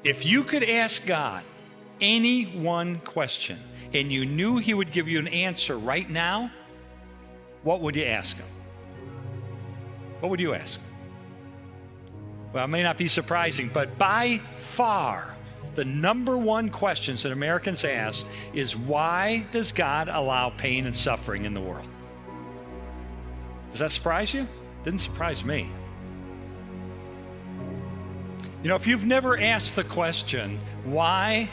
If you could ask God any one question and you knew he would give you an answer right now, what would you ask him? What would you ask? Well, it may not be surprising, but by far, the number one questions that Americans ask is, why does God allow pain and suffering in the world? Does that surprise you? Didn't surprise me. You know, if you've never asked the question, why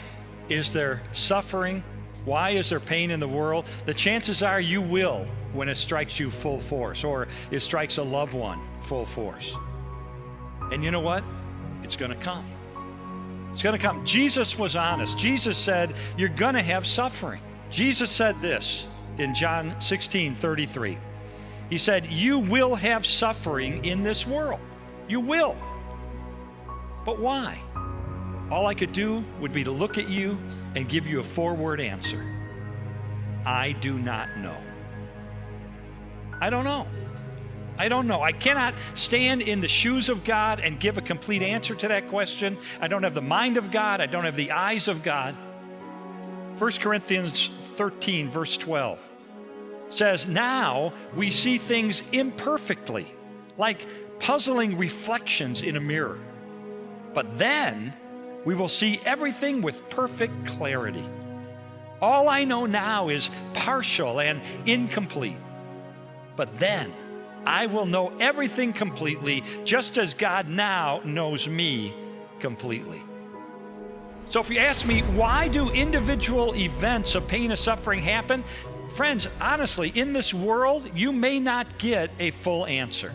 is there suffering? Why is there pain in the world? The chances are you will when it strikes you full force, or it strikes a loved one full force. And you know what? It's going to come. It's going to come. Jesus was honest. Jesus said, you're going to have suffering. Jesus said this in John 16:33. He said, you will have suffering in this world. You will. But why? All I could do would be to look at you and give you a four-word answer. I do not know. I don't know. I don't know. I cannot stand in the shoes of God and give a complete answer to that question. I don't have the mind of God. I don't have the eyes of God. 1 Corinthians 13, verse 12 says, now we see things imperfectly, like puzzling reflections in a mirror. But then we will see everything with perfect clarity. All I know now is partial and incomplete. But then I will know everything completely, just as God now knows me completely. So if you ask me, why do individual events of pain and suffering happen? Friends, honestly, in this world, you may not get a full answer.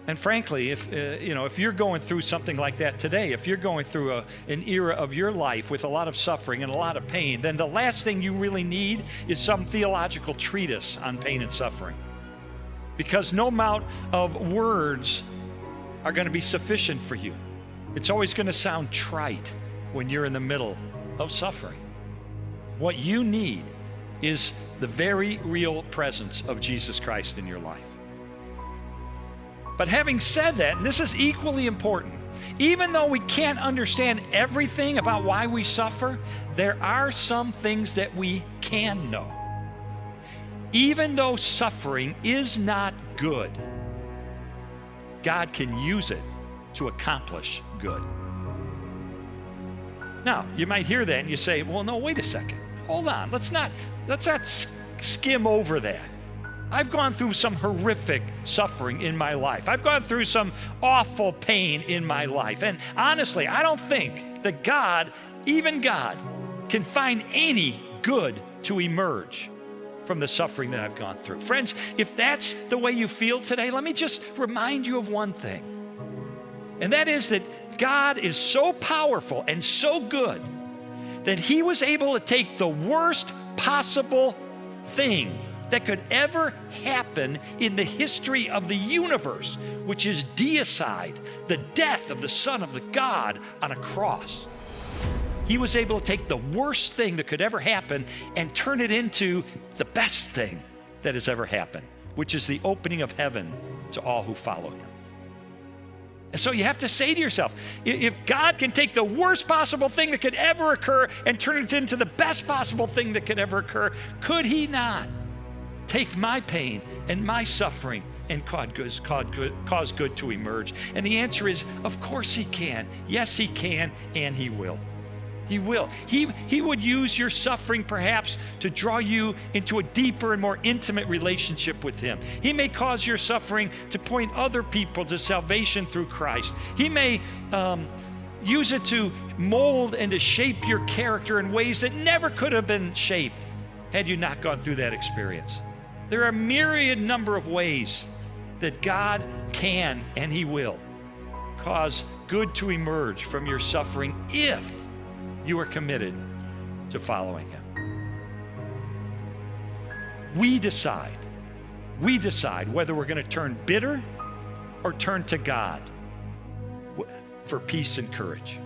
And frankly, if you're going through something like that today, if you're going through an era of your life with a lot of suffering and a lot of pain, then the last thing you really need is some theological treatise on pain and suffering. Because no amount of words are going to be sufficient for you. It's always going to sound trite when you're in the middle of suffering. What you need is the very real presence of Jesus Christ in your life. But having said that, and this is equally important, even though we can't understand everything about why we suffer, there are some things that we can know. Even though suffering is not good, God can use it to accomplish good. Now, you might hear that and you say, well, no, wait a second. Hold on. Let's not skim over that. I've gone through some horrific suffering in my life. I've gone through some awful pain in my life. And honestly, I don't think that God, even God, can find any good to emerge from the suffering that I've gone through. Friends, if that's the way you feel today, let me just remind you of one thing. And that is that God is so powerful and so good that he was able to take the worst possible thing that could ever happen in the history of the universe, which is deicide, the death of the Son of the God on a cross. He was able to take the worst thing that could ever happen and turn it into the best thing that has ever happened, which is the opening of heaven to all who follow him. And so you have to say to yourself, if God can take the worst possible thing that could ever occur and turn it into the best possible thing that could ever occur, could he not take my pain and my suffering and cause good to emerge? And the answer is, of course he can. Yes, he can, and he will. He will. He would use your suffering perhaps to draw you into a deeper and more intimate relationship with him. He may cause your suffering to point other people to salvation through Christ. He may use it to mold and to shape your character in ways that never could have been shaped had you not gone through that experience. There are a myriad number of ways that God can and he will cause good to emerge from your suffering if you are committed to following him. We decide whether we're going to turn bitter or turn to God for peace and courage.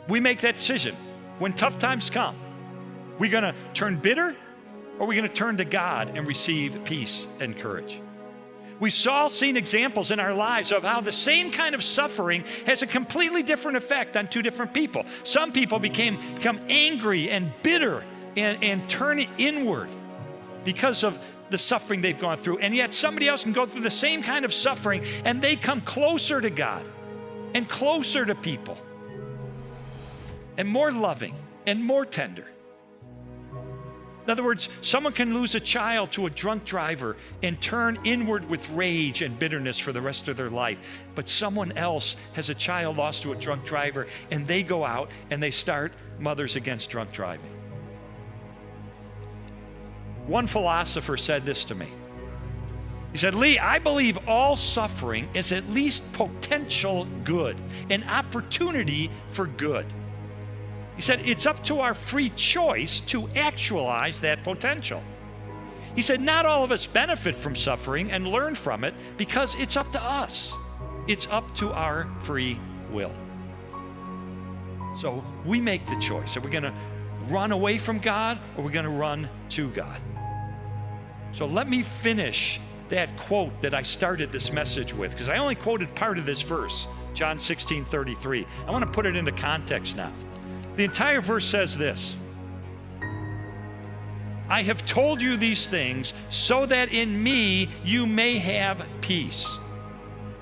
We make that decision when tough times come. We're going to turn bitter, or we're going to turn to God and receive peace and courage. We've all seen examples in our lives of how the same kind of suffering has a completely different effect on two different people. Some people become angry and bitter and turn inward because of the suffering they've gone through. And yet somebody else can go through the same kind of suffering and they come closer to God and closer to people and more loving and more tender. In other words, someone can lose a child to a drunk driver and turn inward with rage and bitterness for the rest of their life. But someone else has a child lost to a drunk driver and they go out and they start Mothers Against Drunk Driving. One philosopher said this to me. He said, Lee, I believe all suffering is at least potential good, an opportunity for good. He said, it's up to our free choice to actualize that potential. He said, not all of us benefit from suffering and learn from it because it's up to us. It's up to our free will. So we make the choice. Are we going to run away from God or are we going to run to God? So let me finish that quote that I started this message with, because I only quoted part of this verse, John 16:33. I want to put it into context now. The entire verse says this: I have told you these things so that in me you may have peace.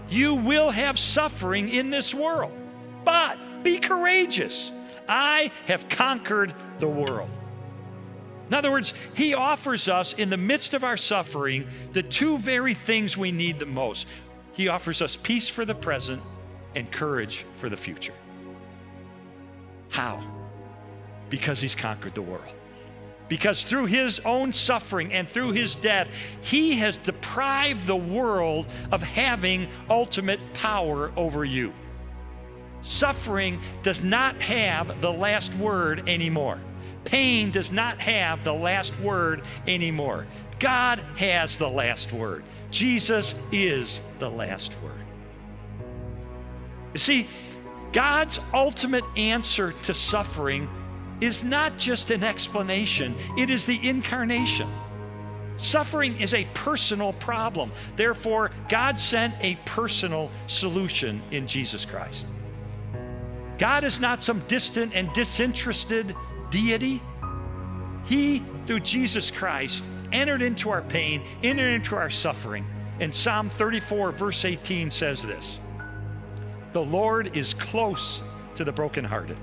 You will have suffering in this world, but be courageous. I have conquered the world. In other words, he offers us in the midst of our suffering the two very things we need the most. He offers us peace for the present and courage for the future. How? Because he's conquered the world. Because through his own suffering and through his death, he has deprived the world of having ultimate power over you. Suffering does not have the last word anymore. Pain does not have the last word anymore. God has the last word. Jesus is the last word. You see, God's ultimate answer to suffering is not just an explanation, it is the incarnation. Suffering is a personal problem. Therefore, God sent a personal solution in Jesus Christ. God is not some distant and disinterested deity. He, through Jesus Christ, entered into our pain, entered into our suffering. And Psalm 34, verse 18 says this: the Lord is close to the brokenhearted,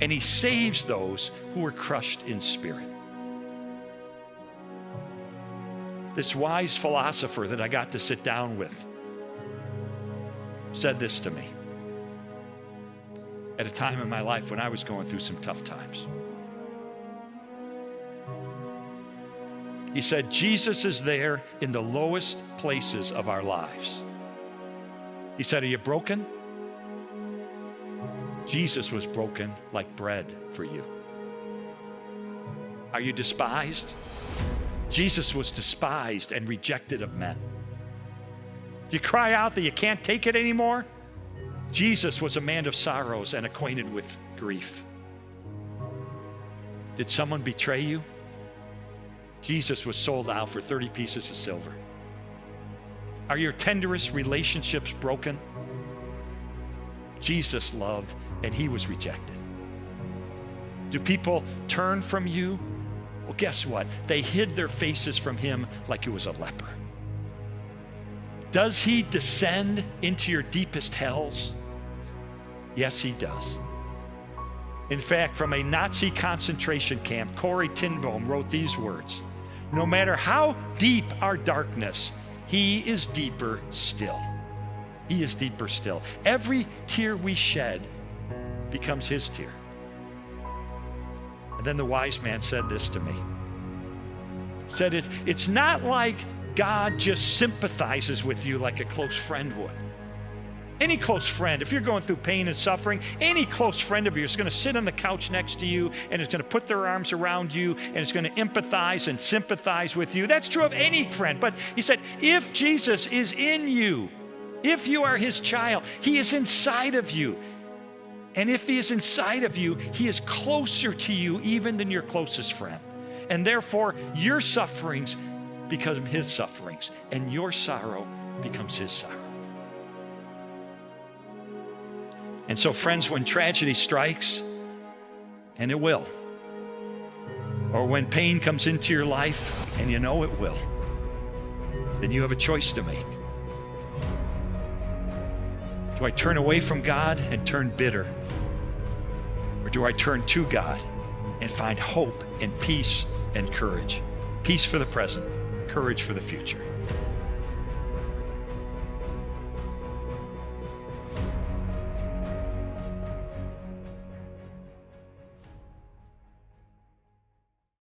and he saves those who are crushed in spirit. This wise philosopher that I got to sit down with said this to me at a time in my life when I was going through some tough times. He said, Jesus is there in the lowest places of our lives. He said, are you broken? Jesus was broken like bread for you. Are you despised? Jesus was despised and rejected of men. You cry out that you can't take it anymore? Jesus was a man of sorrows and acquainted with grief. Did someone betray you? Jesus was sold out for 30 pieces of silver. Are your tenderest relationships broken? Jesus loved and he was rejected. Do people turn from you? Well, guess what? They hid their faces from him like he was a leper. Does he descend into your deepest hells? Yes, he does. In fact, from a Nazi concentration camp, Corrie ten Boom wrote these words: no matter how deep our darkness, he is deeper still. He is deeper still. Every tear we shed becomes his tear. And then the wise man said this to me. He said, it's not like God just sympathizes with you like a close friend would. Any close friend, if you're going through pain and suffering, any close friend of yours is going to sit on the couch next to you and is going to put their arms around you and is going to empathize and sympathize with you. That's true of any friend. But he said, if Jesus is in you, if you are his child, he is inside of you. And if he is inside of you, he is closer to you even than your closest friend. And therefore, your sufferings become his sufferings, and your sorrow becomes his sorrow. And so, friends, when tragedy strikes, and it will, or when pain comes into your life, and you know it will, then you have a choice to make. Do I turn away from God and turn bitter? Or do I turn to God and find hope and peace and courage? Peace for the present, courage for the future.